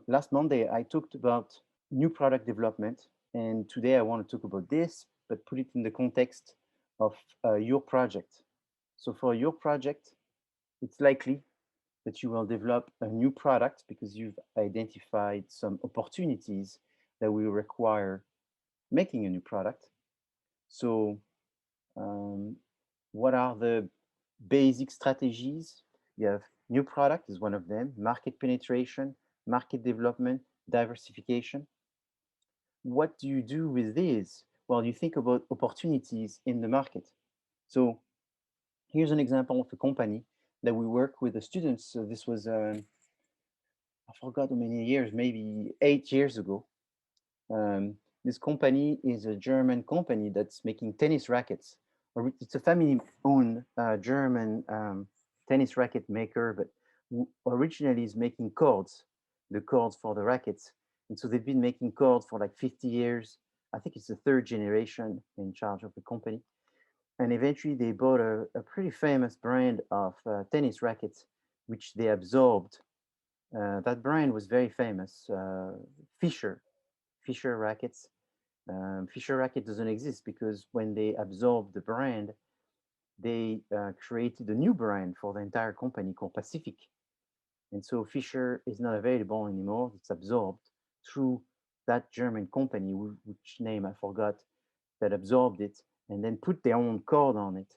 last Monday, I talked about new product development, and today I want to talk about this, but put it in the context of your project. So for your project, it's likely that you will develop a new product because you've identified some opportunities that will require making a new product. So um, what are the basic strategies? You have new product is one of them, market penetration, market development, diversification. What do you do with these? Well, you think about opportunities in the market. So here's an example of a company that we work with the students. So this was, I forgot how many years, maybe 8 years ago. Um, this company is a German company that's making tennis rackets. It's a family-owned German tennis racket maker, but originally is making cords, the cords for the rackets. And so they've been making cords for like 50 years. I think it's the third generation in charge of the company. And eventually they bought a pretty famous brand of tennis rackets, which they absorbed. That brand was very famous, Fisher rackets. Fisher racket doesn't exist because when they absorbed the brand, they created a new brand for the entire company called Pacific. And so Fisher is not available anymore. It's absorbed through that German company, which name I forgot, that absorbed it and then put their own code on it.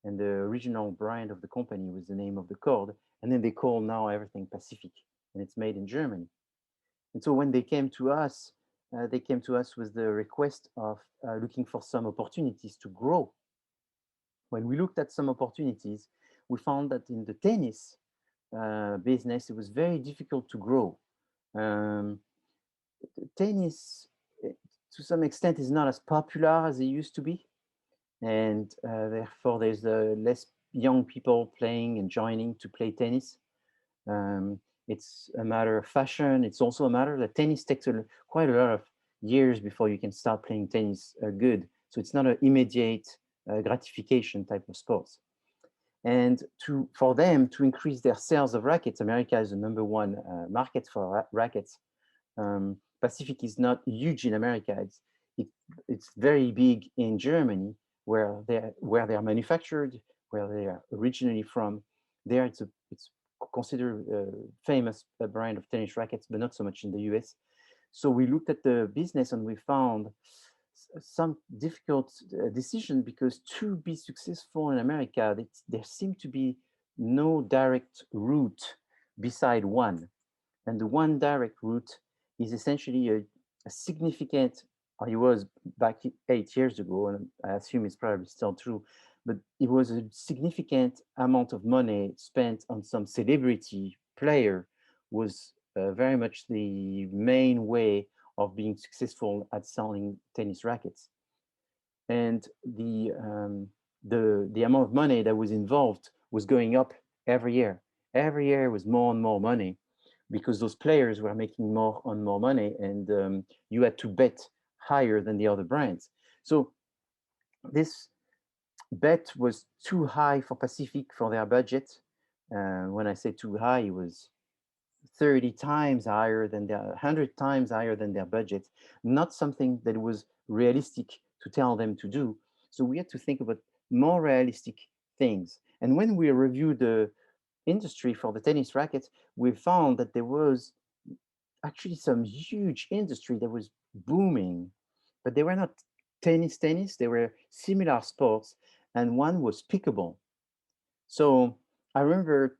And the original brand of the company was the name of the code. And then they call now everything Pacific, and it's made in Germany. And so when they came to us with the request of looking for some opportunities to grow. When we looked at some opportunities, we found that in the tennis business, it was very difficult to grow. Um, Tennis, to some extent, is not as popular as it used to be. And therefore, there's less young people playing and joining to play tennis. It's a matter of fashion. It's also a matter that tennis takes quite a lot of years before you can start playing tennis good. So it's not an immediate gratification type of sports. And for them to increase their sales of rackets, America is the number 1 market for rackets. Pacific is not huge in America. It's very big in Germany, where they're manufactured, where they are originally from. There, it's considered a famous brand of tennis rackets, but not so much in the US. So we looked at the business and we found some difficult decision, because to be successful in America, there seemed to be no direct route beside one. And the one direct route is essentially a significant, or it was back 8 years ago, and I assume it's probably still true, but it was a significant amount of money spent on some celebrity player was very much the main way of being successful at selling tennis rackets. And the amount of money that was involved was going up every year. Every year was more and more money, because those players were making more and more money, and you had to bet higher than the other brands. So this bet was too high for Pacific for their budget. When I say too high, it was 30 times higher than 100 times higher than their budget, not something that was realistic to tell them to do. So we had to think about more realistic things. And when we reviewed the industry for the tennis rackets, we found that there was actually some huge industry that was booming, but they were not tennis, they were similar sports, and one was pickleball. So I remember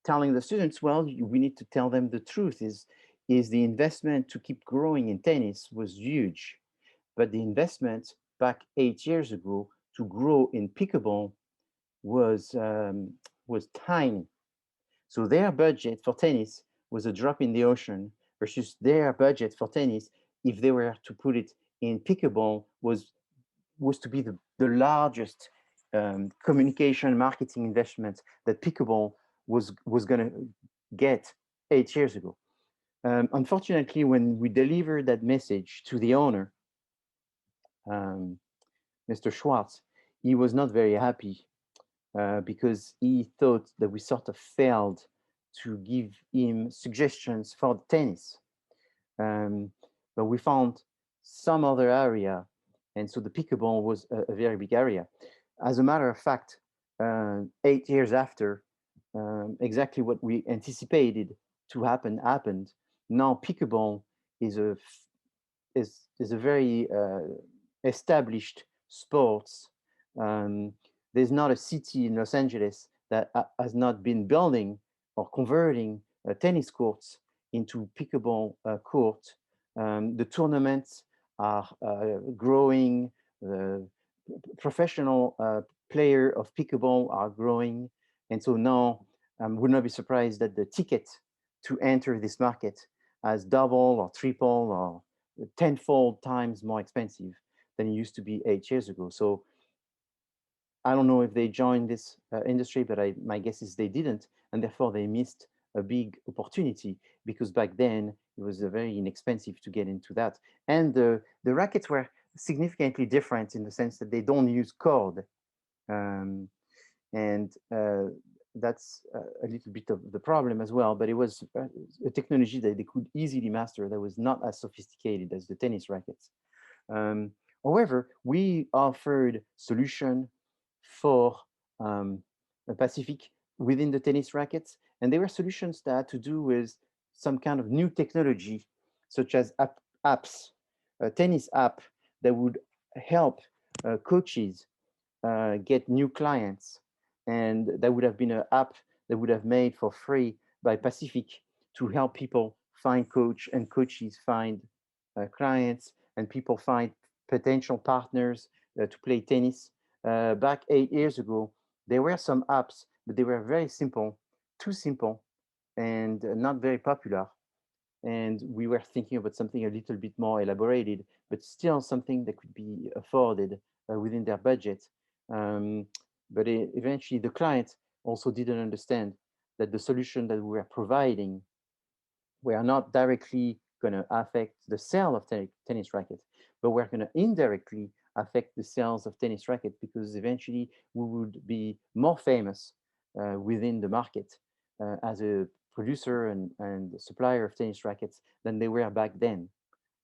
telling the students, well, we need to tell them the truth is the investment to keep growing in tennis was huge, but the investment back 8 years ago to grow in pickleball was tiny. So their budget for tennis was a drop in the ocean, versus their budget for tennis, if they were to put it in pickleball, was to be the largest communication marketing investment that pickleball was going to get 8 years ago. Unfortunately, when we delivered that message to the owner, Mr. Schwartz, he was not very happy because he thought that we sort of failed to give him suggestions for the tennis. But we found some other area, and so the pickleball was a very big area. As a matter of fact, 8 years after, exactly what we anticipated to happen happened. Now pickleball is is a very established sports. Um, there's not a city in Los Angeles that has not been building or converting tennis courts into pickleball court. The tournaments are growing. The professional player of pickleball are growing, and so now would not be surprised that the ticket to enter this market has double or triple or tenfold times more expensive than it used to be 8 years ago. So I don't know if they joined this industry, but my guess is they didn't, and therefore they missed a big opportunity because back then it was very inexpensive to get into that. And the rackets were significantly different in the sense that they don't use cord. Um, and that's a little bit of the problem as well, but it was a technology that they could easily master that was not as sophisticated as the tennis rackets. Um, However, we offered solution for Pacific within the tennis rackets, and they were solutions that had to do with some kind of new technology, such as apps, a tennis app that would help coaches get new clients. And that would have been an app that would have made for free by Pacific to help people find coach and coaches find clients and people find potential partners to play tennis. Back 8 years ago, there were some apps, but they were very simple, too simple, and not very popular. And we were thinking about something a little bit more elaborated, but still something that could be afforded within their budget. Um, but eventually, the client also didn't understand that the solution that we were providing were not directly going to affect the sale of tennis rackets, but we're going to indirectly affect the sales of tennis rackets because eventually we would be more famous within the market as a producer and supplier of tennis rackets than they were back then.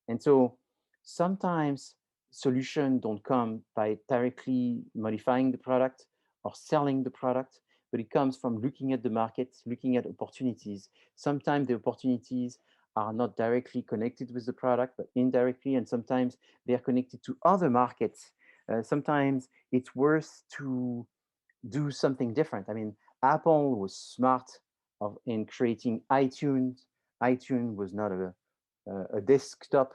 And so sometimes solutions don't come by directly modifying the product or selling the product, but it comes from looking at the market, looking at opportunities. Sometimes the opportunities are not directly connected with the product, but indirectly, and sometimes they are connected to other markets. Sometimes it's worth to do something different. I mean, Apple was smart in creating iTunes. iTunes was not a desktop,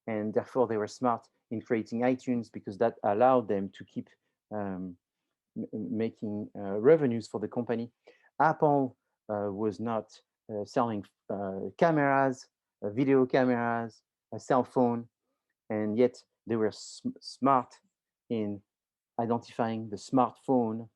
and therefore they were smart in creating iTunes because that allowed them to keep um, making revenues for the company. Apple was not selling cameras, video cameras, a cell phone, and yet they were smart in identifying the smartphone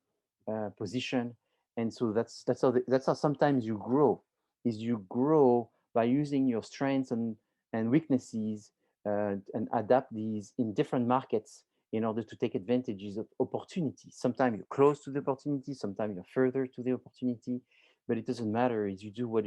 position. And so that's how sometimes you grow, is you grow by using your strengths and weaknesses and adapt these in different markets in order to take advantages of opportunities. Sometimes you're close to the opportunity, sometimes you're further to the opportunity, but it doesn't matter. Is you do what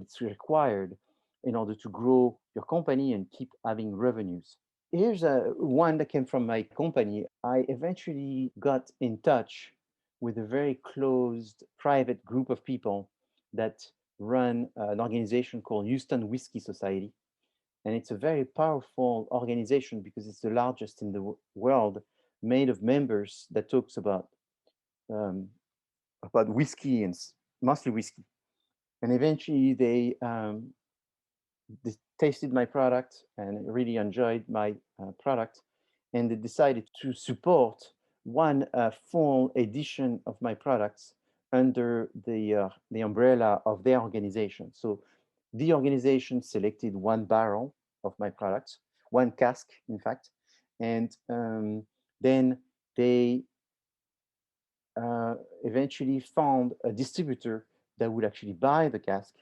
it's required in order to grow your company and keep having revenues. Here's one that came from my company. I eventually got in touch with a very closed private group of people that run an organization called Houston Whiskey Society. And it's a very powerful organization because it's the largest in the world, made of members that talks um, about whiskey and mostly whiskey. And eventually they tasted my product and really enjoyed my product, and they decided to support one full edition of my products under the umbrella of their organization. So the organization selected one barrel of my products, one cask, in fact, and then they eventually found a distributor that would actually buy the cask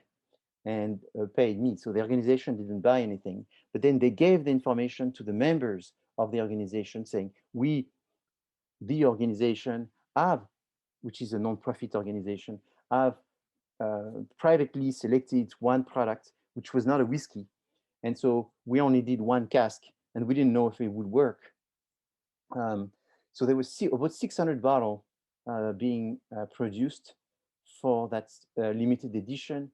and paid me. So the organization didn't buy anything, but then they gave the information to the members of the organization saying, we, the organization, have, which is a non-profit organization, have privately selected one product, which was not a whiskey. And so we only did one cask and we didn't know if it would work. Um, so there was about 600 bottles being produced for that limited edition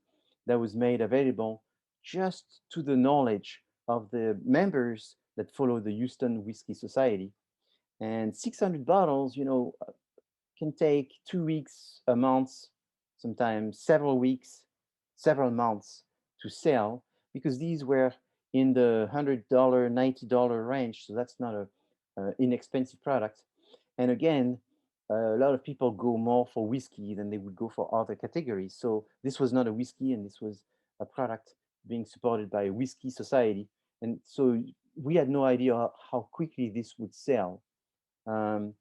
that was made available just to the knowledge of the members that follow the Houston Whiskey Society. And 600 bottles, can take 2 weeks, a month, sometimes several weeks, several months to sell because these were in the $100, $90 range. So that's not a inexpensive product. And again, a lot of people go more for whiskey than they would go for other categories. So this was not a whiskey, and this was a product being supported by a whiskey society. And so we had no idea how quickly this would sell. Um,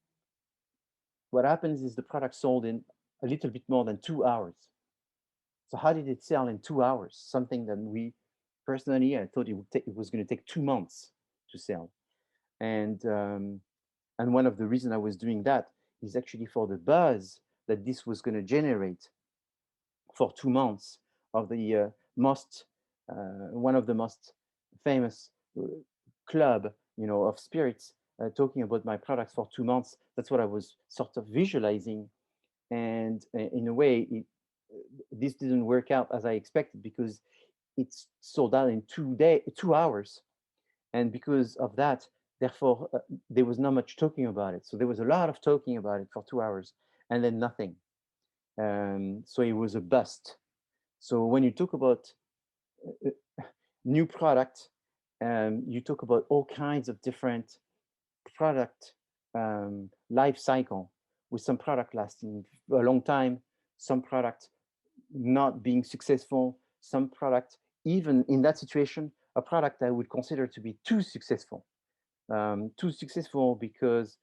what happens is the product sold in a little bit more than 2 hours. So how did it sell in 2 hours? Something that we personally, I thought it was going to take 2 months to sell. And one of the reasons I was doing that is actually for the buzz that this was going to generate for 2 months of the most one of the most famous club, of spirits, talking about my products for 2 months. That's what I was sort of visualizing, and in a way, this didn't work out as I expected because it's sold out in 2 hours, and because of that, therefore, there was not much talking about it. So there was a lot of talking about it for 2 hours, and then nothing. So it was a bust. So when you talk about new product, you talk about all kinds of different product life cycle, with some product lasting a long time, some product not being successful, some product, even in that situation, a product I would consider to be too successful because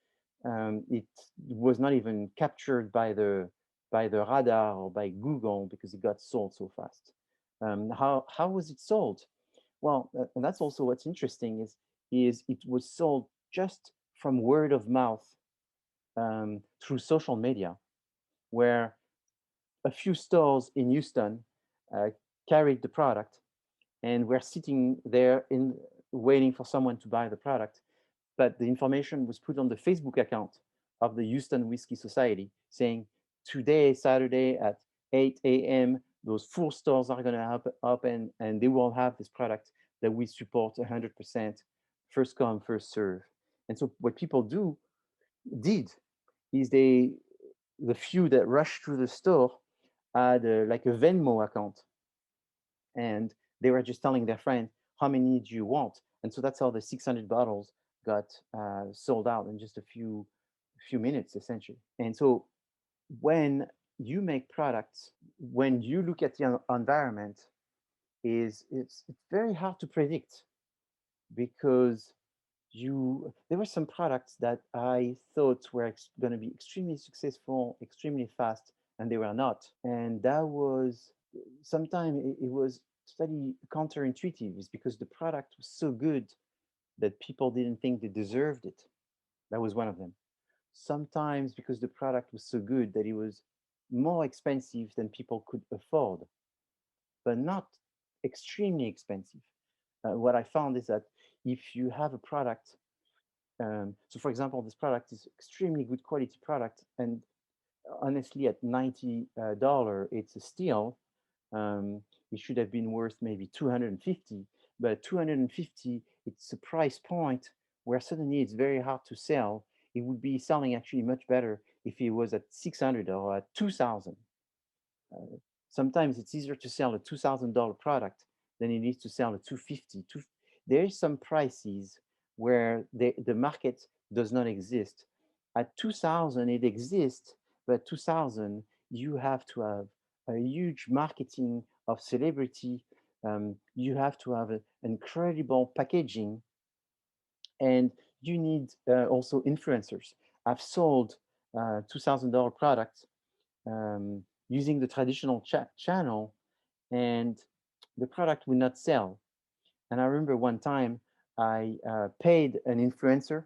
it was not even captured by the radar or by Google because it got sold so fast. How was it sold? Well, and that's also what's interesting is it was sold just from word of mouth through social media, where a few stores in Houston uh, carried the product and were sitting there in waiting for someone to buy the product. But the information was put on the Facebook account of the Houston Whiskey Society saying, today, Saturday at 8 a.m., those 4 stores are going to open and they will have this product that we support 100%, first come, first serve. And so what people did is the few that rushed through the store had like a Venmo account, and they were just telling their friend, how many do you want? And so that's how the 600 bottles got sold out in just a few minutes, essentially. And so when you make products, when you look at the environment, it's very hard to predict because there were some products that I thought were going to be extremely successful, extremely fast, and they were not. And that was sometimes it was slightly counterintuitive, is because the product was so good that people didn't think they deserved it. That was one of them. Sometimes because the product was so good that it was more expensive than people could afford, but not extremely expensive. What I found is that if you have a product, so for example, this product is extremely good quality product, and honestly, at $90, it's a steal. It should have been worth maybe 250, but 250, it's a price point where suddenly it's very hard to sell. It would be selling actually much better if it was at 600 or at 2,000. Uh, Sometimes it's easier to sell a $2,000 product than it is to sell a 250. There is some prices where the market does not exist. At 2,000, it exists, but 2,000, you have to have a huge marketing of celebrity. You have to have an incredible packaging, and you need also influencers. I've sold $2,000 products using the traditional channel, and the product would not sell. And I remember one time I paid an influencer,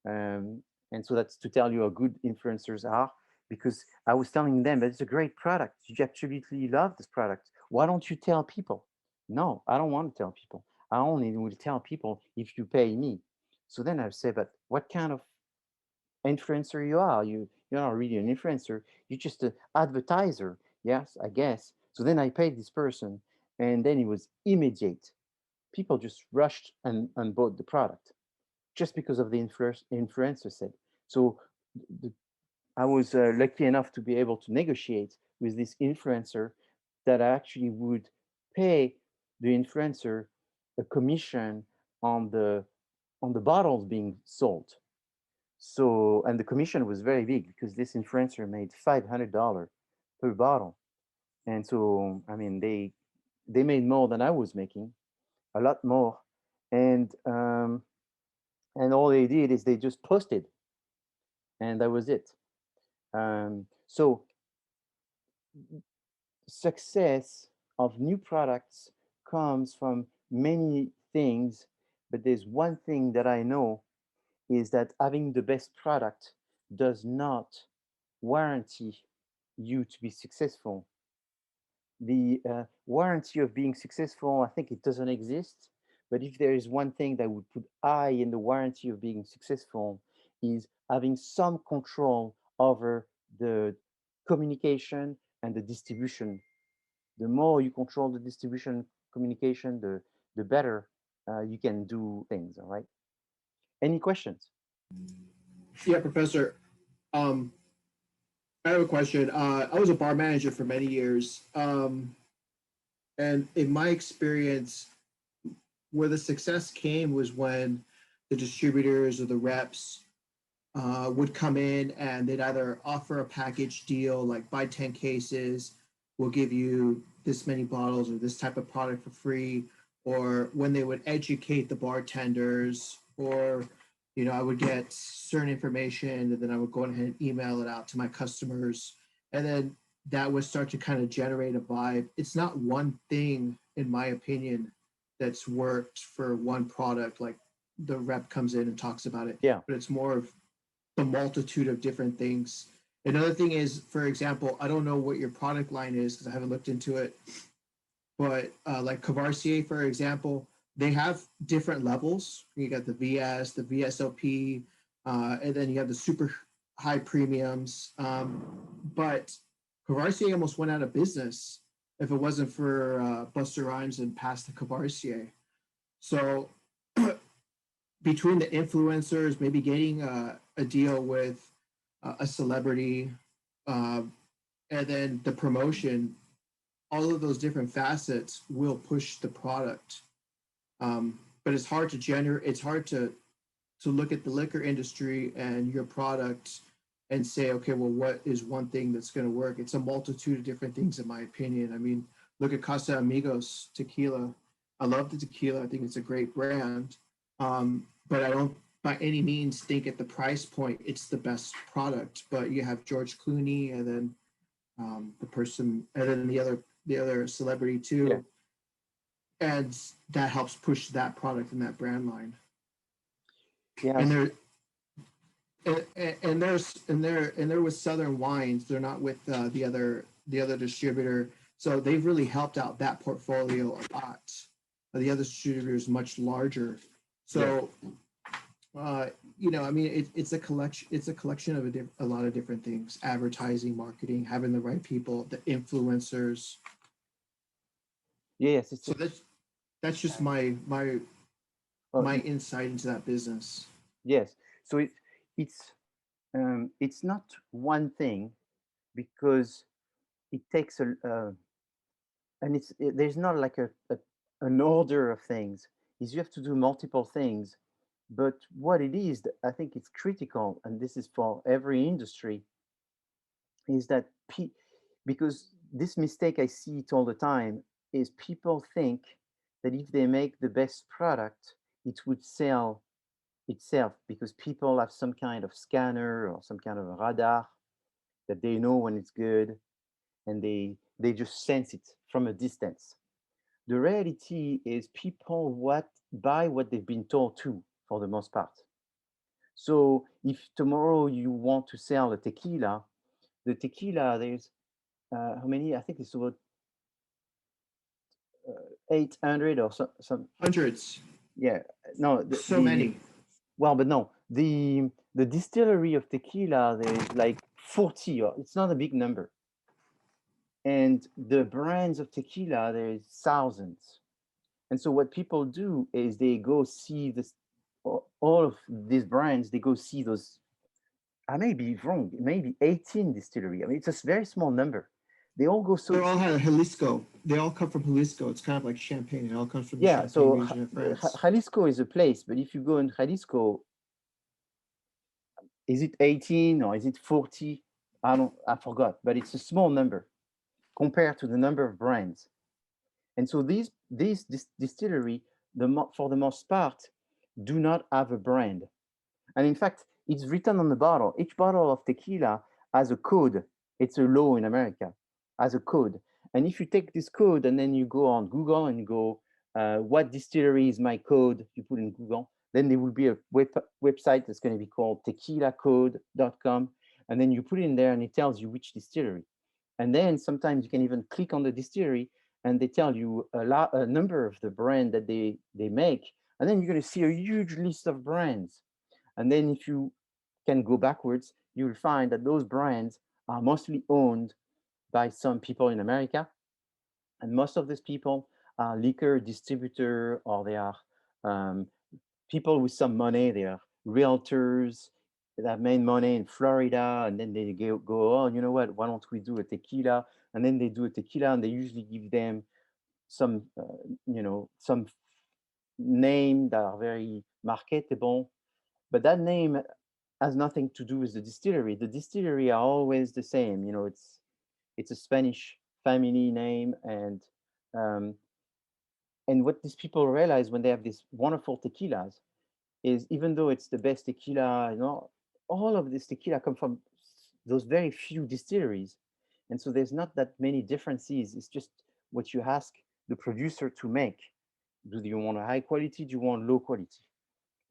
and so that's to tell you how good influencers are. because I was telling them that it's a great product. You absolutely love this product. Why don't you tell people? No, I don't want to tell people. I only will tell people if you pay me. So then I say, but what kind of influencer you are? You're not really an influencer. You're just an advertiser. Yes, I guess. So then I paid this person, and then it was immediate. People just rushed and bought the product just because of the influencer said. So the, I was lucky enough to be able to negotiate with this influencer that I actually would pay the influencer a commission on the bottles being sold. So, and the commission was very big because this influencer made $500 per bottle. And so, I mean, they made more than I was making, a lot more. And all they did is they just posted, and that was it. So success of new products comes from many things, but there's one thing that I know is that having the best product does not warranty you to be successful. The warranty of being successful, I think it doesn't exist. But if there is one thing that would put I in the warranty of being successful, is having some control over the communication and the distribution. The more you control the distribution communication, the better you can do things. All right. Any questions? Yeah, Professor. Um, I have a question. I was a bar manager for many years, and in my experience, where the success came was when the distributors or the reps would come in and they'd either offer a package deal like buy 10 cases, we'll give you this many bottles or this type of product for free, or when they would educate the bartenders, or I would get certain information and then I would go ahead and email it out to my customers. And then that would start to kind of generate a vibe. It's not one thing, in my opinion, that's worked for one product, like the rep comes in and talks about it, Yeah. but it's more of the multitude of different things. Another thing is, for example, I don't know what your product line is because I haven't looked into it, but like Cavarcier, for example, they have different levels. You got the VS, the VSOP, and then you have the super high premiums. But Cavarcier almost went out of business if it wasn't for Buster Rhymes and past the Cavarcier. So between the influencers, maybe getting a deal with a celebrity, uh, and then the promotion, all of those different facets will push the product. But it's hard to generate. It's hard to look at the liquor industry and your product and say, okay, well, what is one thing that's going to work? It's a multitude of different things, in my opinion. I mean, look at Casa Amigos tequila. I love the tequila. I think it's a great brand. But I don't by any means think at the price point it's the best product. But you have George Clooney and then the person and then the other celebrity Yeah. too, and that helps push that product and that brand line. And Yes. there and they're with Southern Wines. They're not with the other distributor. So they've really helped out that portfolio a lot. The other distributor is much larger. Yeah. So I mean, it's a collection. It's a collection of a lot of different things: advertising, marketing, having the right people, the influencers. Yes. It's So that's just well, my insight into that business. yes. So it's it's not one thing because it takes and there's not like an order of things. Is you have to do multiple things, but what it is, I think it's critical, and this is for every industry, is that because this mistake I see it all the time is people think that if they make the best product, it would sell itself because people have some kind of scanner or some kind of a radar that they know when it's good, and they just sense it from a distance. The reality is people what buy what they've been told to for the most part. So if tomorrow you want to sell a tequila, the tequila, there's how many? I think it's about 800 or some. Hundreds, Yeah, no, so many. well, but no, the distillery of tequila, there's like 40, or it's not a big number. And the brands of tequila, there's thousands. And so what people do is they go see this, all of these brands, they go see those. I may be wrong, maybe 18 distillery. I mean, it's a very small number. They all go They're so, all had Jalisco. They all come from Jalisco. It's kind of like Champagne. It all comes from the yeah. Champagne So region of France. Jalisco is a place, but if you go in Jalisco, is it 18 or is it 40? I forgot, but it's a small number compared to the number of brands. And so this distillery, for the most part, do not have a brand. And in fact, it's written on the bottle. Each bottle of tequila has a code. It's a law in America, has a code. And if you take this code and then you go on Google and you go, what distillery is my code? You put in Google, then there will be a website that's going to be called tequilacode.com. And then you put it in there and it tells you which distillery. And then sometimes you can even click on the distillery and they tell you a number of the brand that they make. And then you're going to see a huge list of brands. And then if you can go backwards, you will find that those brands are mostly owned by some people in America. And most of these people are liquor distributor, or they are um, people with some money. They are realtors that have made money in Florida. And then they go, oh, you know what? Why don't we do a tequila? And then they do a tequila and they usually give them some, some name that are very marketable. But that name has nothing to do with the distillery. The distillery are always the same. It's a Spanish family name, um, and what these people realize when they have these wonderful tequilas is even though it's the best tequila, all of this tequila come from those very few distilleries, and so there's not that many differences. It's just what you ask the producer to make. Do you want a high quality? Do you want low quality?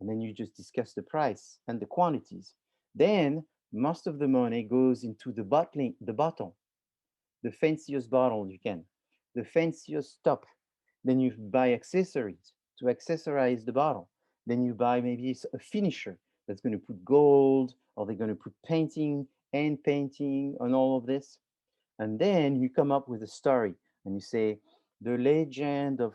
And then you just discuss the price and the quantities. Then most of the money goes into the bottle, the fanciest bottle you can, the fanciest top. Then you buy accessories to accessorize the bottle. Then you buy maybe a finisher that's going to put gold, or they're going to put painting and painting on all of this. And then you come up with a story and you say, the legend of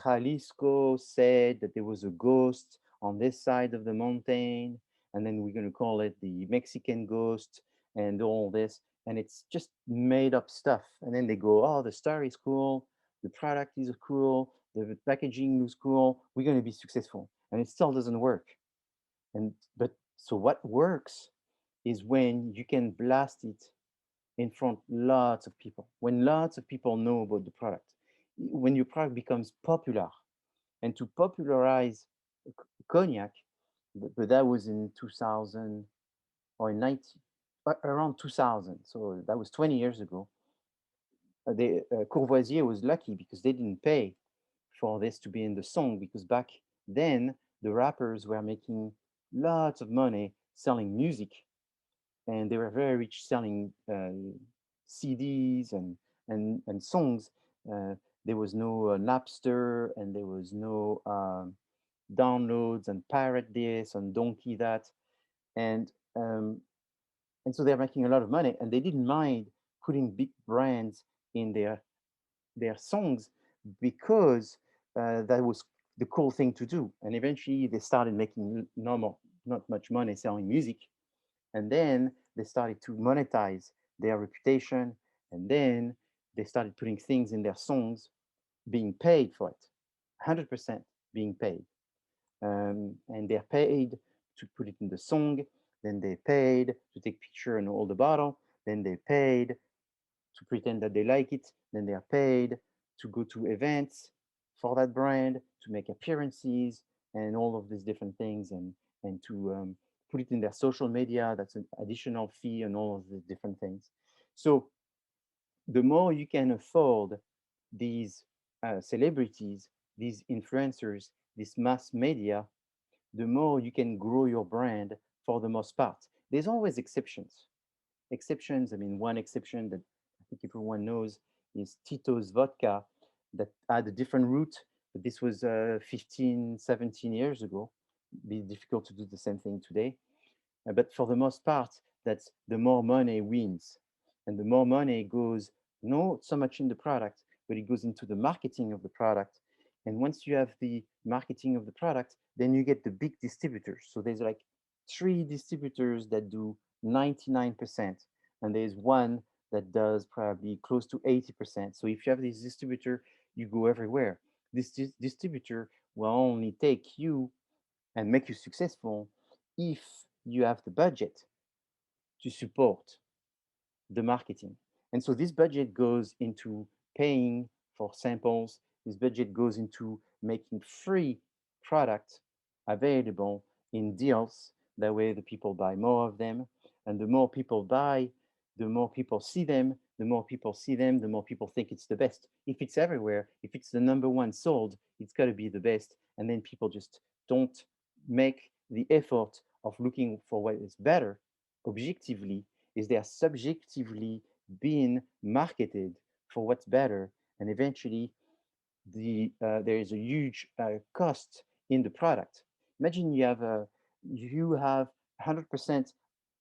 Jalisco said that there was a ghost on this side of the mountain. And then we're going to call it the Mexican ghost and all this. And it's just made up stuff. And then they go, oh, the story is cool. The product is cool. The packaging looks cool. We're going to be successful. And it still doesn't work. But so what works is when you can blast it in front lots of people, when lots of people know about the product, when your product becomes popular. And to popularize cognac, but that was in 2000 or in 90, around 2000, so that was 20 years ago. Courvoisier was lucky because they didn't pay for this to be in the song, because back then the rappers were making lots of money selling music, and they were very rich selling CDs and songs. Uh, there was no Napster, and there was no downloads and pirate this and donkey that, and um, and so they're making a lot of money, and they didn't mind putting big brands in their songs because that was the cool thing to do. And eventually, they started making not much money selling music, and then they started to monetize their reputation, and then they started putting things in their songs, being paid for it, 100% being paid. And they're paid to put it in the song, then they paid to take picture and hold the bottle, then they paid to pretend that they like it, then they are paid to go to events for that brand, to make appearances and all of these different things, and to put it in their social media. That's an additional fee and all of the different things. So the more you can afford these celebrities, these influencers, this mass media, the more you can grow your brand for the most part. There's always exceptions. exceptions. I mean, one exception that I think everyone knows is Tito's vodka that had a different route, but this was 15, 17 years ago. It'd be difficult to do the same thing today. But for the most part, that's the more money wins. And the more money goes not so much in the product, but it goes into the marketing of the product. And once you have the marketing of the product, then you get the big distributors. So there's like three distributors that do 99%, and there's one that does probably close to 80%. So if you have this distributor, you go everywhere. This distributor will only take you and make you successful if you have the budget to support the marketing. And so this budget goes into paying for samples. This budget goes into making free products available in deals. That way the people buy more of them. And the more people buy, the more people see them. The more people see them, the more people think it's the best. If it's everywhere, if it's the number one sold, it's got to be the best. And then people just don't make the effort of looking for what is better objectively, is they are subjectively being marketed for what's better, and eventually there is a huge cost in the product. Imagine you have 100%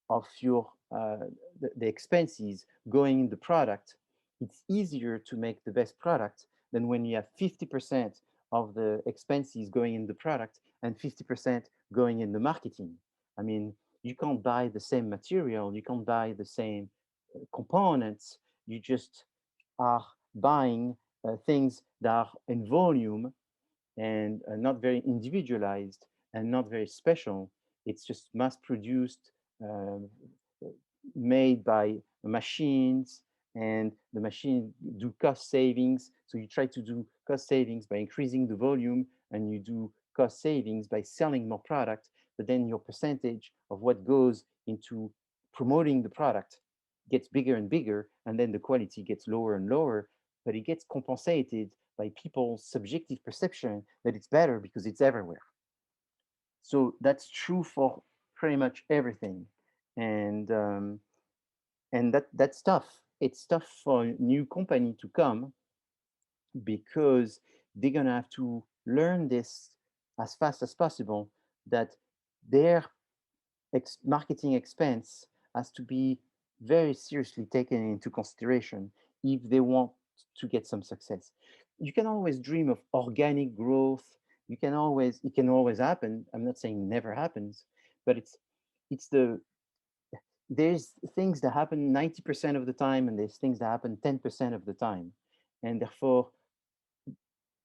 of your the expenses going in the product. It's easier to make the best product than when you have 50% of the expenses going in the product and 50% going in the marketing. I mean, you can't buy the same material, you can't buy the same components, you just are buying things that are in volume and not very individualized and not very special. It's just mass produced, um, made by machines, and the machine do cost savings. So you try to do cost savings by increasing the volume, and you do cost savings by selling more product, but then your percentage of what goes into promoting the product gets bigger and bigger, and then the quality gets lower and lower, but it gets compensated by people's subjective perception that it's better because it's everywhere. So that's true for pretty much everything. And that's tough. It's tough for a new company to come because they're gonna have to learn this as fast as possible, that their marketing expense has to be very seriously taken into consideration if they want to get some success. You can always dream of organic growth. It can always happen. I'm not saying never happens, but it's the there's things that happen 90% of the time, and there's things that happen 10% of the time. And therefore,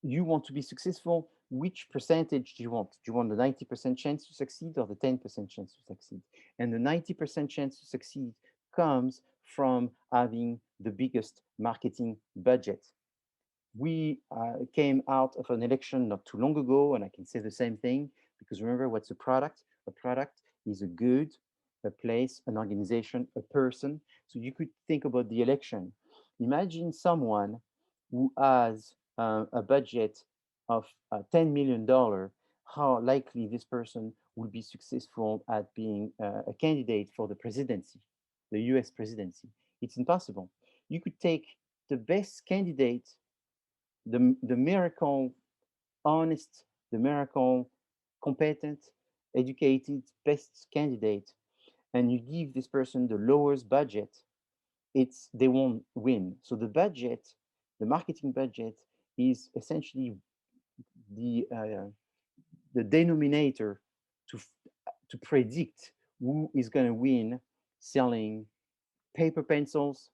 you want to be successful. Which percentage do you want? Do you want the 90% chance to succeed or the 10% chance to succeed? And the 90% chance to succeed comes from having the biggest marketing budget. We came out of an election not too long ago, and I can say the same thing, because remember, what's a product? A product is a good, a place, an organization, a person. So you could think about the election. Imagine someone who has a budget of $10 million. How likely this person will be successful at being a candidate for the presidency, the US presidency? It's impossible. You could take the best candidate, the miracle honest, the miracle competent, educated, best candidate, and you give this person the lowest budget, they won't win. So the marketing budget, is essentially the uh, the denominator to to predict who is going to win selling paper pencils,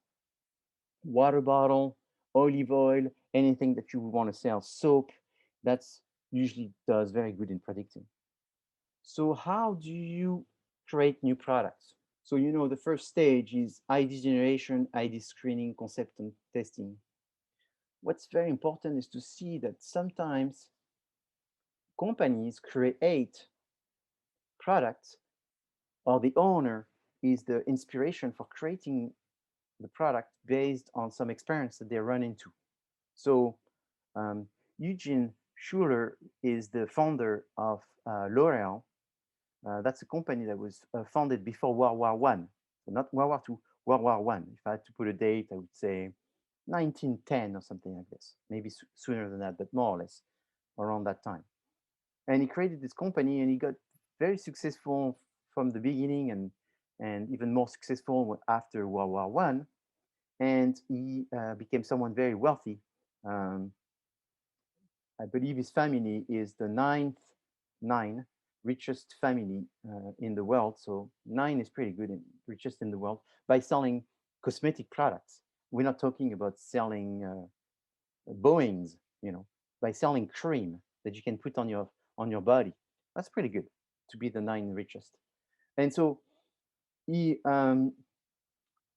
water bottle, olive oil, anything that you would want to sell, soap. That's usually does very good in predicting. So how do you create new products? So the first stage is ID generation, ID screening, concept and testing. What's very important is to see that sometimes companies create products, or the owner is the inspiration for creating the product based on some experience that they run into. So um, Eugene Schuler is the founder of L'Oreal. That's a company that was founded before World War I, so not World War II, World War One. If I had to put a date, I would say 1910 or something like this. Maybe sooner than that, but more or less around that time. And he created this company, and he got very successful from the beginning, and even more successful after World War One. And he became someone very wealthy. Um, I believe his family is the nine richest family in the world. So nine is pretty good, richest in the world by selling cosmetic products. We're not talking about selling Boeings, by selling cream that you can put on your body. That's pretty good to be the nine richest. And so he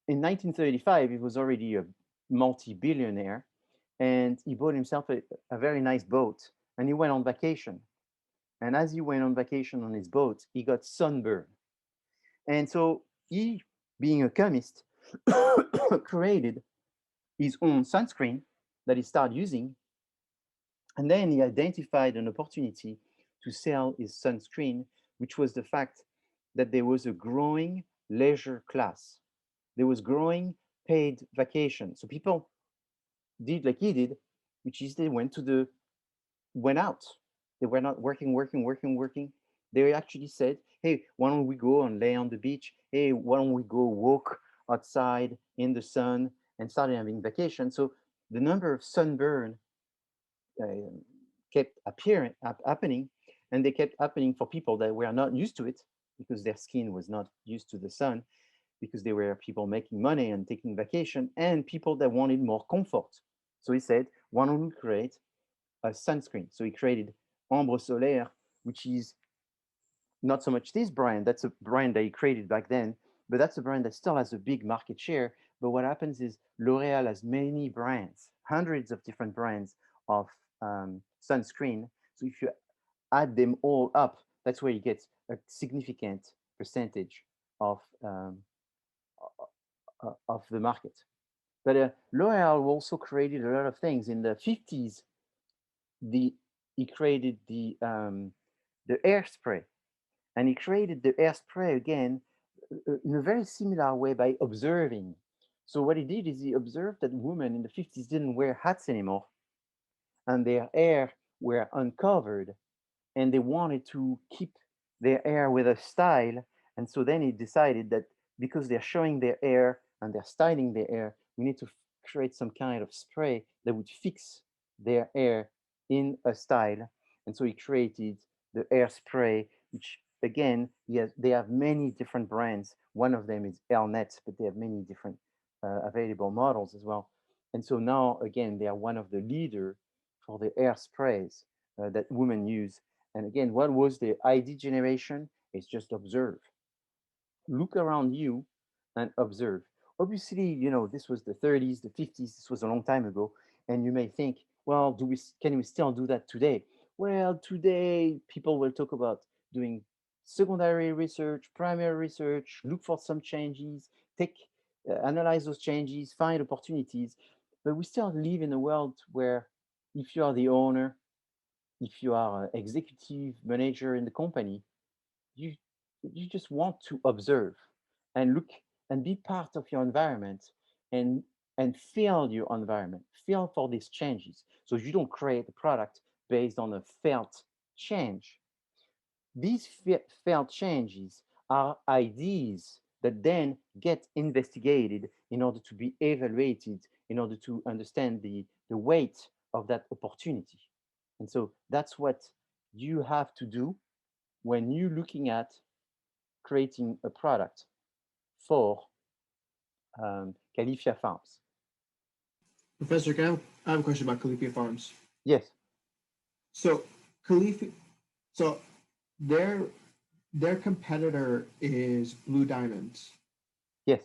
in 1935 he was already a multi-billionaire, and he bought himself a very nice boat, and he went on vacation. And as he went on vacation on his boat, he got sunburned. And so he, being a chemist, created his own sunscreen that he started using. And then he identified an opportunity to sell his sunscreen, which was the fact that there was a growing leisure class. There was growing paid vacation. So people did like he did, which is they went out. They were not working. They actually said, hey, why don't we go and lay on the beach? Hey, why don't we go walk outside in the sun, and started having vacation. So the number of sunburn uh, kept happening, and they kept happening for people that were not used to it because their skin was not used to the sun, because they were people making money and taking vacation, and people that wanted more comfort. So he said, why don't we create a sunscreen? So he created Ombre Solaire, which is not so much this brand. That's a brand that he created back then, but that's a brand that still has a big market share. But what happens is L'Oreal has many brands, hundreds of different brands of sunscreen. So if you add them all up, that's where you get a significant percentage of the market. But L'Oreal also created a lot of things. In the 50s, he created the hairspray, and he created the hairspray again in a very similar way by observing. So what he did is he observed that women in the 50s didn't wear hats anymore, and their hair were uncovered, and they wanted to keep their hair with a style. And so then he decided that because they're showing their hair and they're styling their hair, we need to create some kind of spray that would fix their hair in a style. And so he created the hair spray, which again, they have many different brands. One of them is Elnet, but they have many different available models as well. And so now, again, they are one of the leader for the hair sprays that women use. And again, what was the ID generation? It's just observe. Look around you and observe. Obviously, this was the 30s, the 50s, this was a long time ago. And you may think, well, can we still do that today? Well, today people will talk about doing secondary research, primary research, look for some changes, analyze those changes, find opportunities. But we still live in a world where if you are the owner, if you are an executive manager in the company, you you just want to observe and look and be part of your environment, and feel your environment, feel for these changes. So you don't create a product based on a felt change. These felt changes are ideas that then get investigated in order to be evaluated, in order to understand the weight of that opportunity. And so that's what you have to do when you're looking at creating a product for Califia Farms. Professor, I have a question about Califia Farms. Yes, So Califia, so their their competitor is Blue Diamonds. yes,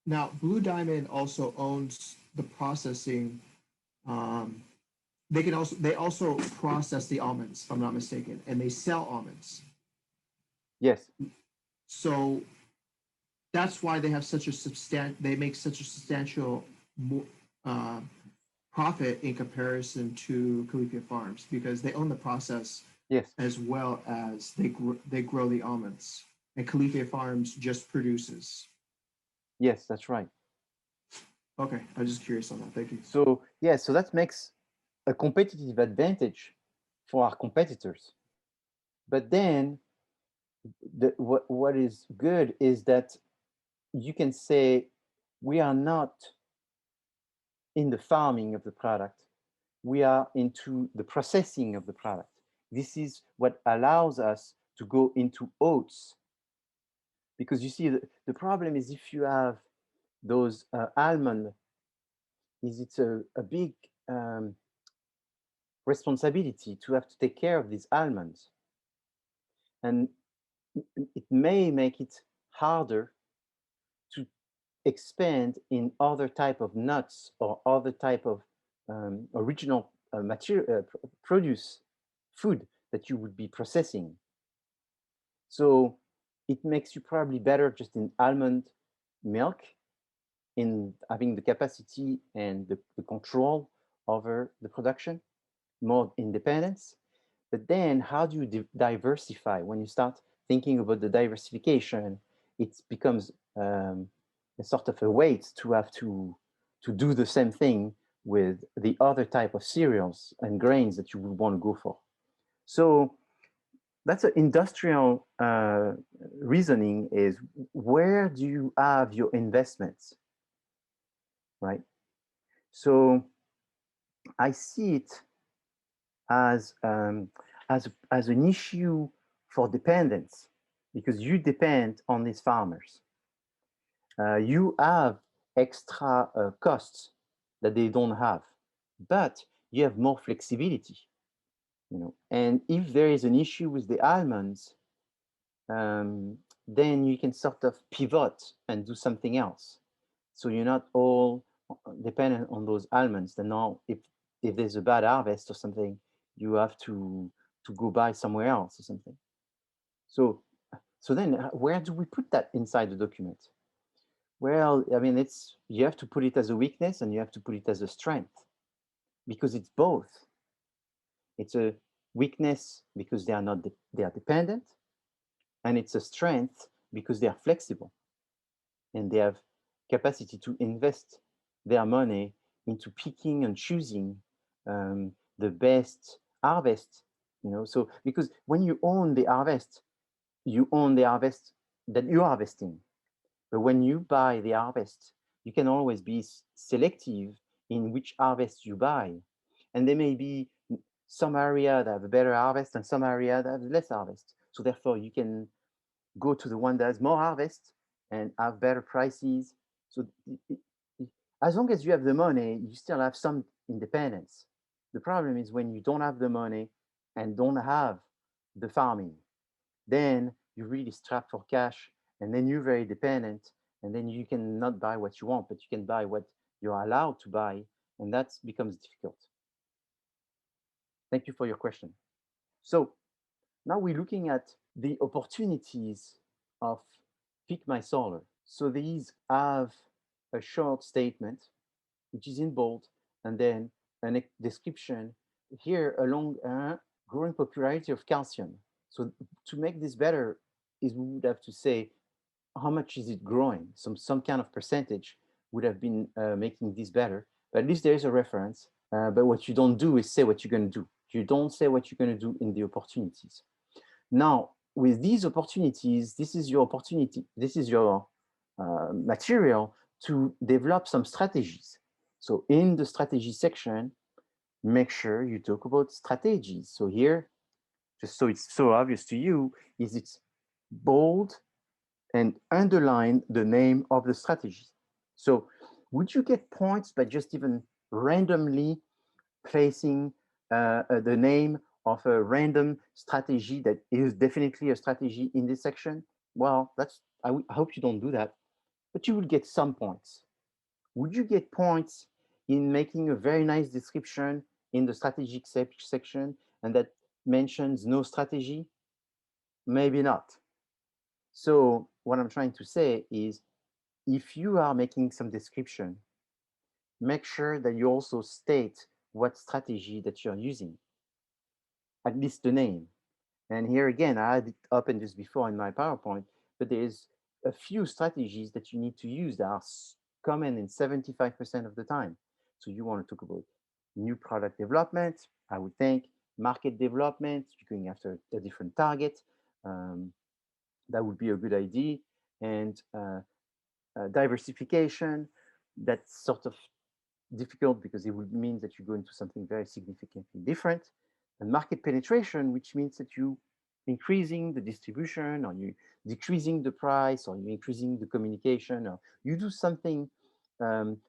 Now, Blue Diamond also owns the processing. Um, they also process the almonds, if I'm not mistaken, and they sell almonds. yes, So that's why they have such a they make such a substantial uh, profit in comparison to Califia Farms because they own the process yes. as well as they grow the almonds, and Califia Farms just produces. Yes, that's right. Okay, I'm just curious on that. Thank you. So yeah, so that makes a competitive advantage for our competitors. But then what is good is that you can say we are not in the farming of the product, we are into the processing of the product. This is what allows us to go into oats. Because you see, the problem is if you have those almond, is it's a big responsibility to have to take care of these almonds. And it may make it harder to expand in other type of nuts or other type of original material produce food that you would be processing. So it makes you probably better just in almond milk, in having the capacity and the control over the production, more independence. But then how do you diversify? When you start thinking about the diversification, it becomes a sort of a weight to have to do the same thing with the other type of cereals and grains that you would want to go for. So that's an industrial reasoning is where do you have your investments, right? So I see it as as an issue for dependence because you depend on these farmers. You have extra costs that they don't have, but you have more flexibility, you know. And if there is an issue with the almonds, then you can sort of pivot and do something else. So you're not all dependent on those almonds. Then now, if there's a bad harvest or something, you have to go buy somewhere else or something. So then where do we put that inside the document? Well, I mean, it's you have to put it as a weakness and you have to put it as a strength because it's both. It's a weakness because they are not they are dependent, and it's a strength because they are flexible and they have capacity to invest their money into picking and choosing the best harvest. You know, so because when you own the harvest, you own the harvest that you're harvesting. But when you buy the harvest, you can always be selective in which harvest you buy. And there may be some area that have a better harvest and some area that have less harvest. So therefore, you can go to the one that has more harvest and have better prices. So as long as you have the money, you still have some independence. The problem is when you don't have the money and don't have the farming, then you're really strapped for cash and then you're very dependent and then you cannot buy what you want, but you can buy what you're allowed to buy, and that becomes difficult. Thank you for your question. So now we're looking at the opportunities of Pick My Solar. So these have a short statement, which is in bold, and then a description here along growing popularity of calcium. So to make this better is we would have to say how much is it growing? Some kind of percentage would have been making this better. But at least there is a reference. But what you don't do is say what you're going to do. You don't say what you're going to do in the opportunities. Now, with these opportunities, this is your opportunity. This is your material to develop some strategies. So in the strategy section, make sure you talk about strategies. So here, just so it's so obvious to you, is it's bold and underline the name of the strategy. So would you get points by just even randomly placing the name of a random strategy that is definitely a strategy in this section? Well, I hope you don't do that, but you will get some points. Would you get points in making a very nice description in the strategic section and that mentions no strategy? Maybe not. So what I'm trying to say is if you are making some description, make sure that you also state what strategy that you're using, at least the name. And here again, I had it open just before in my PowerPoint, but there is a few strategies that you need to use that are common in 75% of the time. So you want to talk about new product development, I would think, market development, you're going after a different target. Um, that would be a good idea. And diversification, that's sort of difficult because it would mean that you go into something very significantly different. And market penetration, which means that you increasing the distribution, or you decreasing the price, or you increasing the communication, or you do something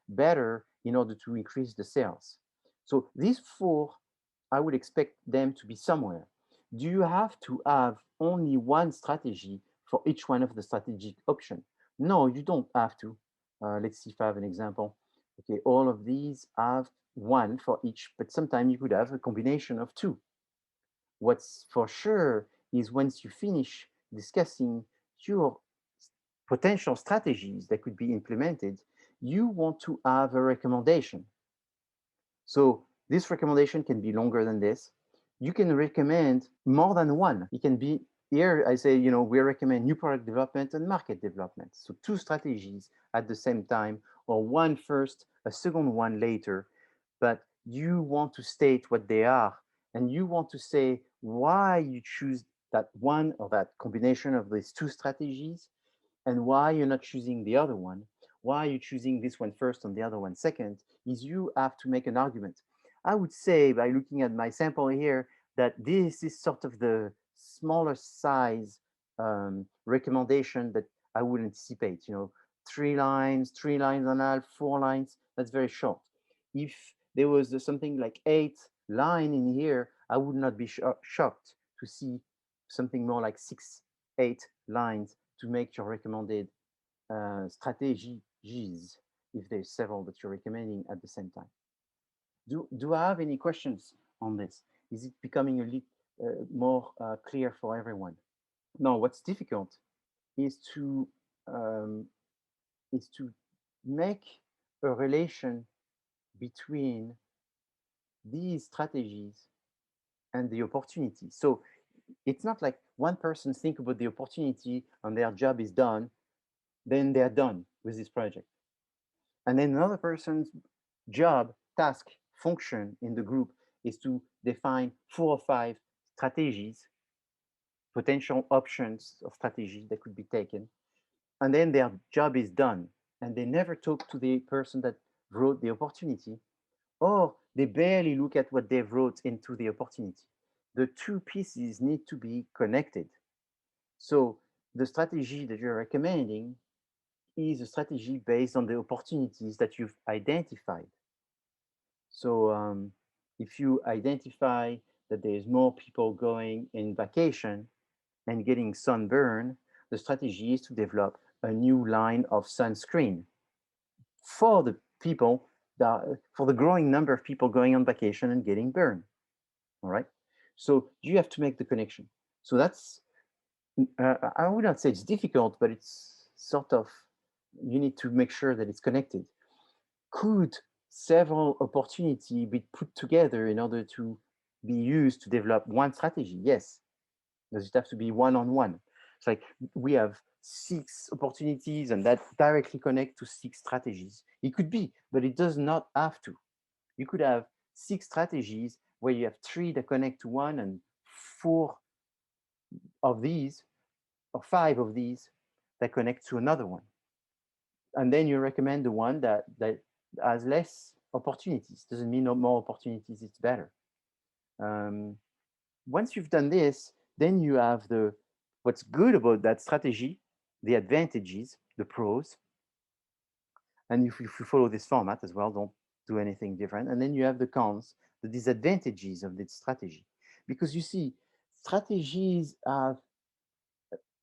better in order to increase the sales. So these four, I would expect them to be somewhere. Do you have to have only one strategy for each one of the strategic options? No, you don't have to. Let's see if I have an example. Okay, all of these have one for each, but sometimes you could have a combination of two. What's for sure is once you finish discussing your potential strategies that could be implemented, you want to have a recommendation. So this recommendation can be longer than this. You can recommend more than one. It can be here, I say, we recommend new product development and market development. So two strategies at the same time, or one first, a second one later. But you want to state what they are, and you want to say why you choose that one or that combination of these two strategies, and why you're not choosing the other one, why you're choosing this one first and the other one second, is you have to make an argument. I would say, by looking at my sample here, that this is sort of the smaller size recommendation that I would anticipate. 3 lines and a half, 4 lines, that's very short. If there was something like 8 lines in here, I would not be shocked to see something more like 6, 8 lines to make your recommended strategies if there's several that you're recommending at the same time. Do I have any questions on this? Is it becoming a little more clear for everyone? No, what's difficult is to um, make a relation between these strategies and the opportunity. So it's not like one person think about the opportunity and their job is done, then they're done with this project. And then another person's job, task, function in the group is to define 4 or 5 strategies, potential options of strategy that could be taken. And then their job is done. And they never talk to the person that wrote the opportunity, or they barely look at what they wrote into the opportunity. The two pieces need to be connected. So the strategy that you're recommending is a strategy based on the opportunities that you've identified. So if you identify that there's more people going in vacation and getting sunburn, the strategy is to develop a new line of sunscreen for the people for the growing number of people going on vacation and getting burned. All right. So you have to make the connection. So that's I would not say it's difficult, but it's sort of, you need to make sure that it's connected. Could several opportunity be put together in order to be used to develop one strategy? Yes. Does it have to be one-on-one? It's like we have 6 opportunities and that directly connect to 6 strategies. It could be, but it does not have to. You could have 6 strategies where you have 3 that connect to one and 4 of these or 5 of these that connect to another one. And then you recommend the one that has less opportunities. Doesn't mean no more opportunities, it's better. Once you've done this, then you have what's good about that strategy, the advantages, the pros. And if you follow this format as well, don't do anything different. And then you have the cons, the disadvantages of this strategy. Because you see, strategies have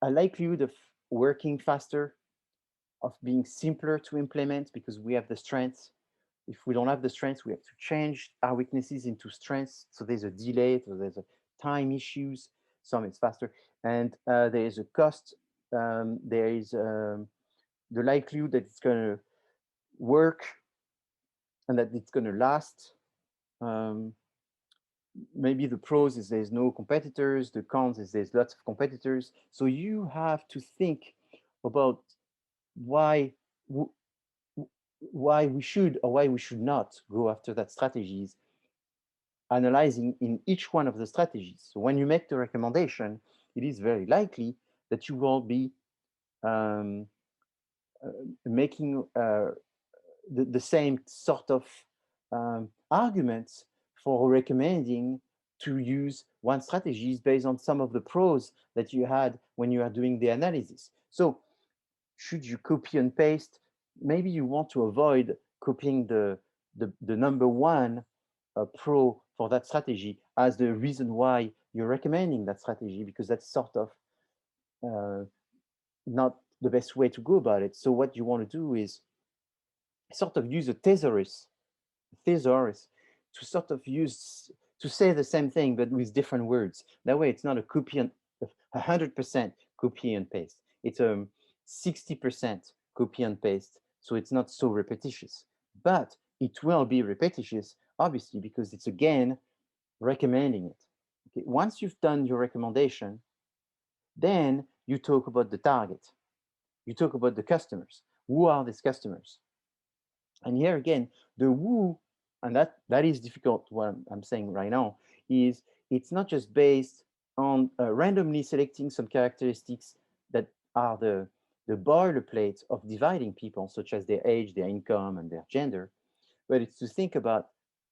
a likelihood of working faster, of being simpler to implement because we have the strengths. If we don't have the strengths, we have to change our weaknesses into strengths. So there's a delay, so there's a time issues. Some it's faster, and there is a cost. There is the likelihood that it's going to work and that it's going to last. Maybe the pros is there's no competitors. The cons is there's lots of competitors. So you have to think about why why we should or why we should not go after that strategies, analyzing in each one of the strategies. So when you make the recommendation, it is very likely that you will be um, making the same sort of arguments for recommending to use one strategy based on some of the pros that you had when you are doing the analysis. So should you copy and paste? Maybe you want to avoid copying the number one pro for that strategy as the reason why you're recommending that strategy, because that's sort of uh, not the best way to go about it. So what you want to do is sort of use a thesaurus to sort of use to say the same thing but with different words. That way, it's not a copy and 100% copy and paste. It's a 60% copy and paste, so it's not so repetitious. But it will be repetitious, obviously, because it's again recommending it. Okay. Once you've done your recommendation, then you talk about the target. You talk about the customers. Who are these customers? And here again, the who, and that is difficult, what I'm saying right now, is it's not just based on randomly selecting some characteristics that are the boilerplate of dividing people, such as their age, their income, and their gender, but it's to think about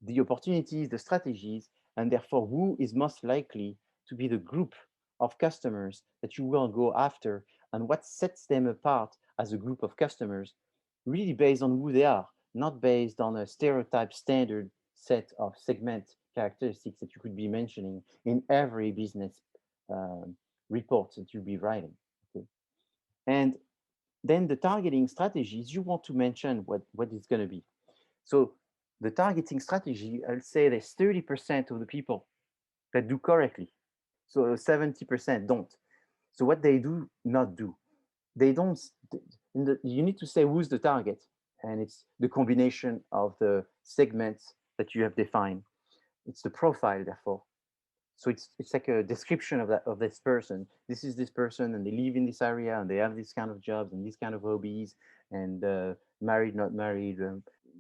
the opportunities, the strategies, and therefore who is most likely to be the group of customers that you will go after and what sets them apart as a group of customers, really based on who they are, not based on a stereotype standard set of segment characteristics that you could be mentioning in every business report that you'll be writing. Okay? And then the targeting strategies, you want to mention what it's going to be. So the targeting strategy, I'll say there's 30% of the people that do correctly. So 70% don't. So what they do not do, they don't, you need to say who's the target. And it's the combination of the segments that you have defined. It's the profile, therefore. So it's like a description of this person. This is this person, and they live in this area, and they have this kind of jobs and these kind of hobbies, and married, not married,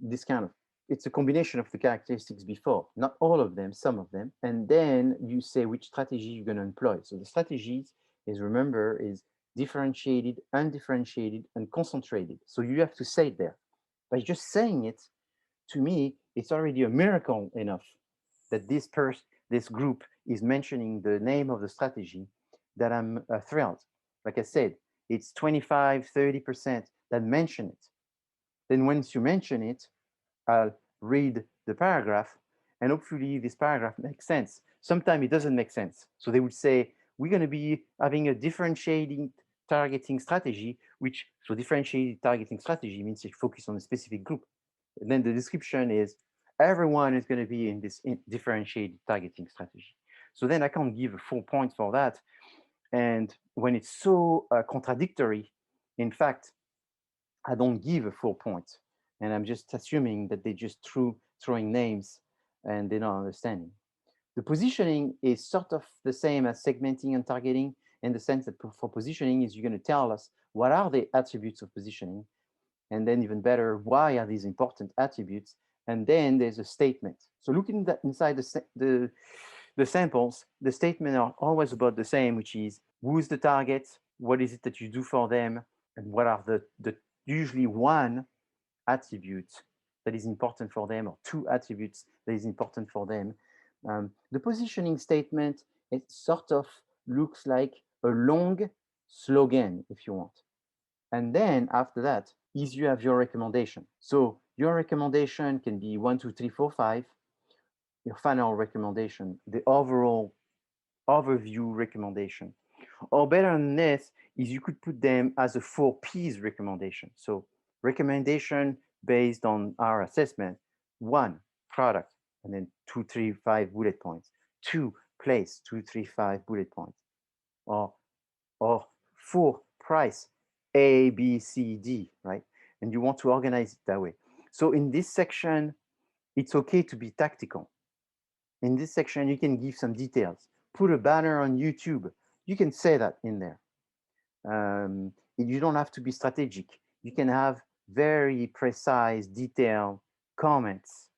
this kind of. It's a combination of the characteristics before, not all of them, some of them, and then you say which strategy you're going to employ. So the strategies is, remember, is differentiated, undifferentiated, and concentrated. So you have to say it there. By just saying it, to me, it's already a miracle enough that this group is mentioning the name of the strategy, that I'm thrilled. Like I said, it's 25, 30% that mention it. Then once you mention it, I'll read the paragraph, and hopefully this paragraph makes sense. Sometimes it doesn't make sense. So they would say, we're going to be having a differentiating targeting strategy, which, so differentiated targeting strategy means you focus on a specific group. And then the description is, everyone is going to be in this differentiated targeting strategy. So then I can't give a full point for that. And when it's so contradictory, in fact, I don't give a full point. And I'm just assuming that they just throwing names and they're not understanding. The positioning is sort of the same as segmenting and targeting, in the sense that for positioning is you're going to tell us what are the attributes of positioning, and then even better, why are these important attributes? And then there's a statement. So looking inside the samples, the statements are always about the same, which is who's the target, what is it that you do for them, and what are the usually one attribute that is important for them, or two attributes that is important for them. The positioning statement, it sort of looks like a long slogan, if you want. And then after that is you have your recommendation. So your recommendation can be 1, 2, 3, 4, 5. Your final recommendation, the overall overview recommendation. Or better than this is you could put them as a 4 P's recommendation. So recommendation based on our assessment: 1, product, and then 2, 3, 5 bullet points. 2, place, 2, 3, 5 bullet points. Or 4, price, A, B, C, D, right? And you want to organize it that way. So in this section, it's okay to be tactical. In this section, you can give some details. Put a banner on YouTube. You can say that in there. You don't have to be strategic. You can have very precise, detailed comments.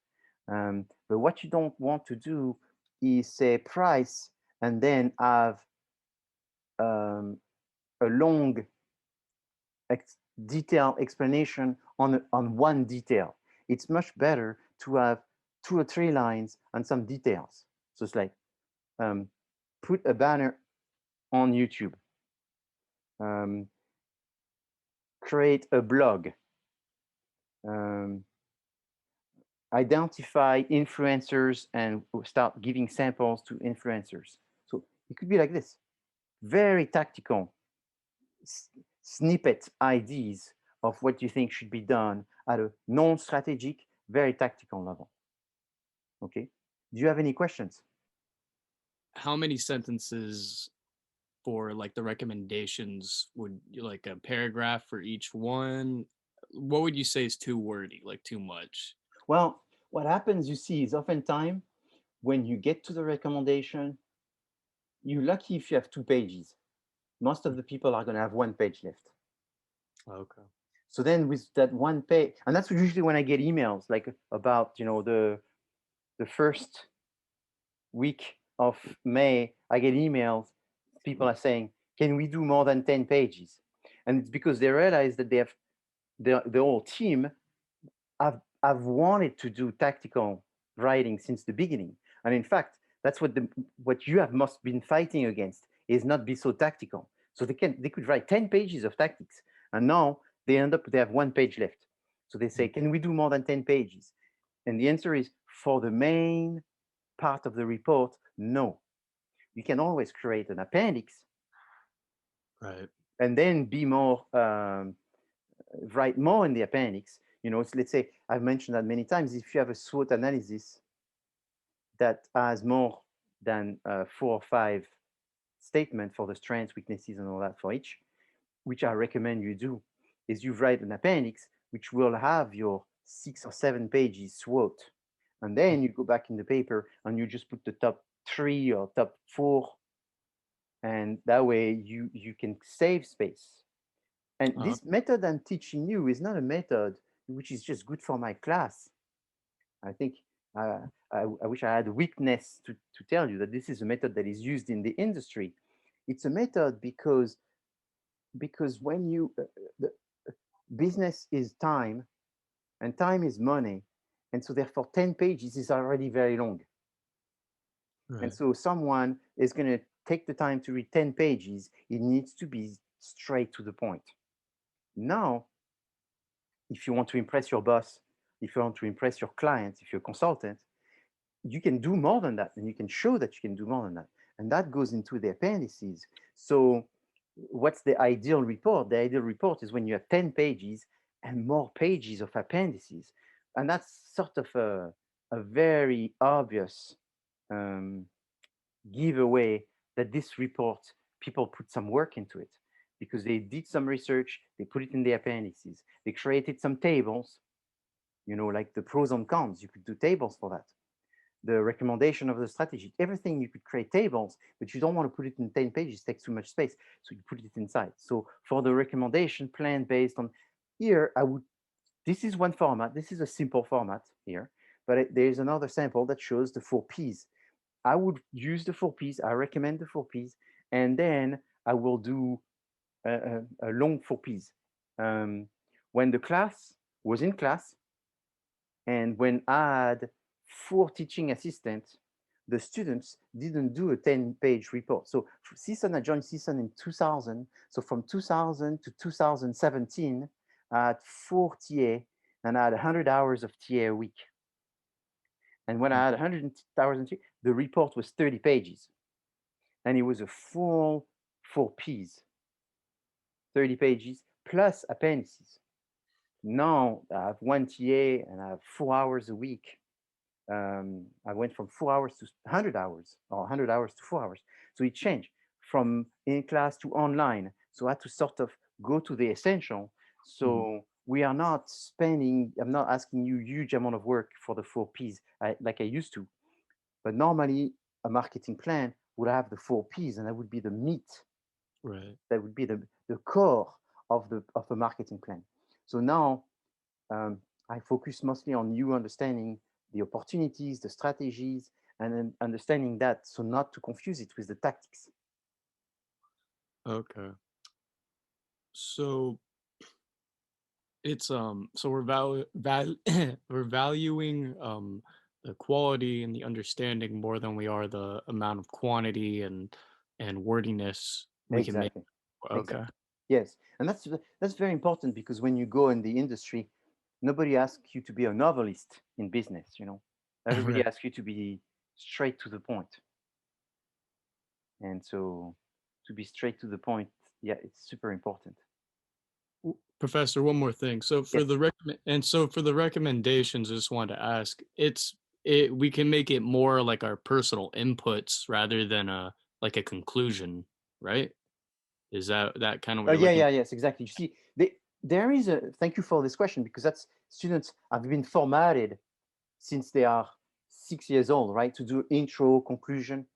But what you don't want to do is say price and then have um, a long, detailed explanation on one detail. It's much better to have 2 or 3 lines and some details. So it's like um, put a banner on YouTube, um, create a blog, um, identify influencers and start giving samples to influencers. So it could be like this, very tactical snippet ideas of what you think should be done at a non-strategic, very tactical level. Okay. Do you have any questions? How many sentences for like the recommendations would like a paragraph for each one? What would you say is too wordy, like too much? Well, what happens, you see, is oftentimes when you get to the recommendation, you're lucky if you have 2 pages. Most of the people are going to have 1 page left. Okay. So then with that 1 page, and that's usually when I get emails like about, the first week of May, I get emails. People are saying, "Can we do more than 10 pages?" And it's because they realize that they have the whole team have wanted to do tactical writing since the beginning. And in fact, that's what you have must been fighting against is not be so tactical. So they could write 10 pages of tactics, and now they have 1 page left. So they say, "Can we do more than 10 pages?" And the answer is for the main part of the report, no. You can always create an appendix Right. and then be more write more in the appendix. Let's say I've mentioned that many times. If you have a SWOT analysis that has more than 4 or 5 statements for the strengths, weaknesses, and all that for each, which I recommend you do, is you write an appendix which will have your 6 or 7 pages SWOT, and then you go back in the paper and you just put the top 3 or top 4, and that way you can save space. And this method I'm teaching you is not a method which is just good for my class. I think I wish I had a weakness to tell you that this is a method that is used in the industry. It's a method because when the business is time and time is money, and so therefore 10 pages is already very long. Right. And so someone is going to take the time to read 10 pages. It needs to be straight to the point. Now, if you want to impress your boss, if you want to impress your clients, if you're a consultant, you can do more than that, and you can show that you can do more than that. And that goes into the appendices. So what's the ideal report? The ideal report is when you have 10 pages and more pages of appendices. And that's sort of a very obvious giveaway that this report, people put some work into it because they did some research, they put it in the appendices, they created some tables, like the pros and cons. You could do tables for that. The recommendation of the strategy, everything you could create tables, but you don't want to put it in 10 pages, it takes too much space. So you put it inside. So for the recommendation plan based on here, this is one format. This is a simple format here, but there's another sample that shows the 4Ps. I would use the 4Ps. I recommend the 4Ps, and then I will do a long 4Ps. When the class was in class, and when I had 4 teaching assistants, the students didn't do a 10-page report. So CSUN, I joined CSUN in 2000. So from 2000 to 2017, I had 4 TA, and I had 100 hours of TA a week. And when I had 100 hours in TA, the report was 30 pages. And it was a full 4Ps, 30 pages, plus appendices. Now I have 1 TA and I have 4 hours a week. I went from 4 hours to 100 hours, or 100 hours to 4 hours. So it changed from in class to online. So I had to sort of go to the essential. So we are not spending, I'm not asking you huge amount of work for the 4Ps like I used to. But normally a marketing plan would have the 4Ps, and that would be the meat. Right. That would be the core of a marketing plan. So now I focus mostly on you understanding the opportunities, the strategies, and then understanding that, so not to confuse it with the tactics. Okay. So it's so we're valuing the quality and the understanding more than we are the amount of quantity and wordiness we can make. Exactly. Okay. Exactly. Yes, and that's very important, because when you go in the industry, nobody asks you to be a novelist in business. Everybody Right. asks you to be straight to the point. And so, to be straight to the point, yeah, it's super important. Professor, one more thing. So for Yes. the for the recommendations, I just wanted to ask, we can make it more like our personal inputs rather than a like a conclusion, right? Is that kind of what you're Yeah, looking? yeah, yes, exactly. You see, there is a, thank you for this question, because that's, students have been formatted since they are 6 years old, right? To do intro, conclusion.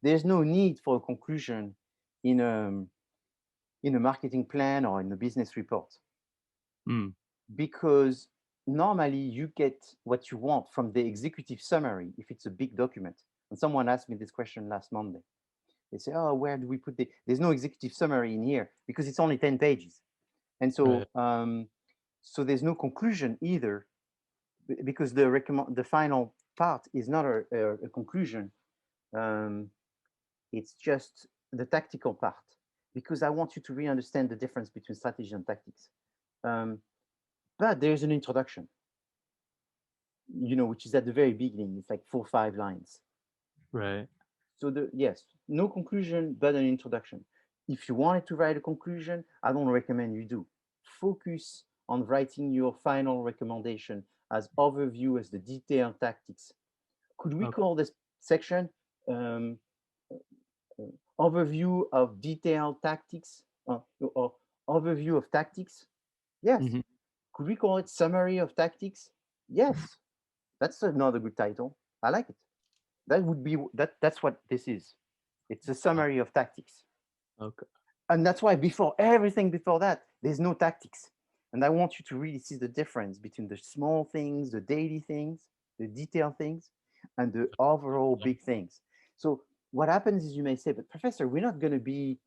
There's no need for a conclusion in a marketing plan or in a business report, Hmm. because normally you get what you want from the executive summary if it's a big document. And someone asked me this question last Monday. They say, "Oh, where do we put there's no executive summary in here because it's only 10 pages." And Right. so there's no conclusion either, because the final part is not a conclusion. Um, it's just the tactical part, because I want you to really understand the difference between strategy and tactics. But there's an introduction, which is at the very beginning. It's like 4 or 5 lines. Right. So yes, no conclusion, but an introduction. If you wanted to write a conclusion, I don't recommend you do. Focus on writing your final recommendation as overview, as the detailed tactics. Could we Okay. call this section um, overview of detailed tactics, or overview of tactics? Yes. Hmm. Could we call it summary of tactics? Yes. That's another good title. I like it. That would be that's what this is. It's a summary of tactics. Okay. And that's why before everything before that, there's no tactics. And I want you to really see the difference between the small things, the daily things, the detailed things, and the overall big things. So what happens is, you may say, "But Professor, we're not going to be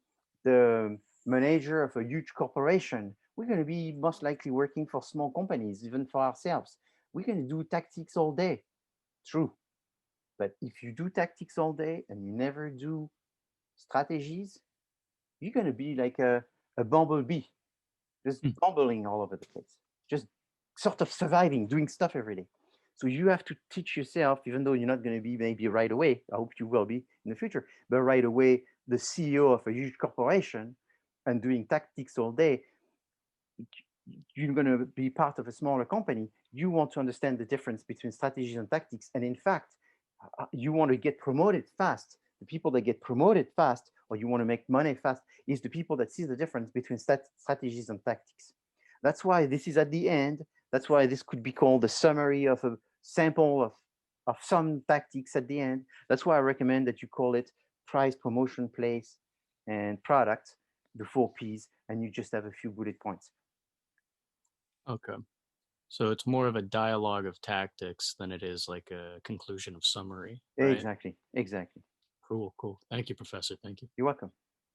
the manager of a huge corporation. We're going to be most likely working for small companies, even for ourselves. We're going to do tactics all day." True. But if you do tactics all day and you never do strategies, you're going to be like a bumblebee, just Hmm. bumbling all over the place, just sort of surviving, doing stuff every day. So you have to teach yourself, even though you're not going to be maybe right away, I hope you will be in the future, but right away, the CEO of a huge corporation and doing tactics all day, you're going to be part of a smaller company. You want to understand the difference between strategies and tactics. And in fact, you want to get promoted fast. The people that get promoted fast, or you want to make money fast, is the people that see the difference between strategies and tactics. That's why this is at the end. That's why this could be called a summary of a sample of some tactics at the end. That's why I recommend that you call it price, promotion, place, and product, the 4 Ps, and you just have a few bullet points. Okay. So it's more of a dialogue of tactics than it is like a conclusion of summary, right? Exactly, exactly. Cool, cool. Thank you, Professor. Thank you. You're welcome.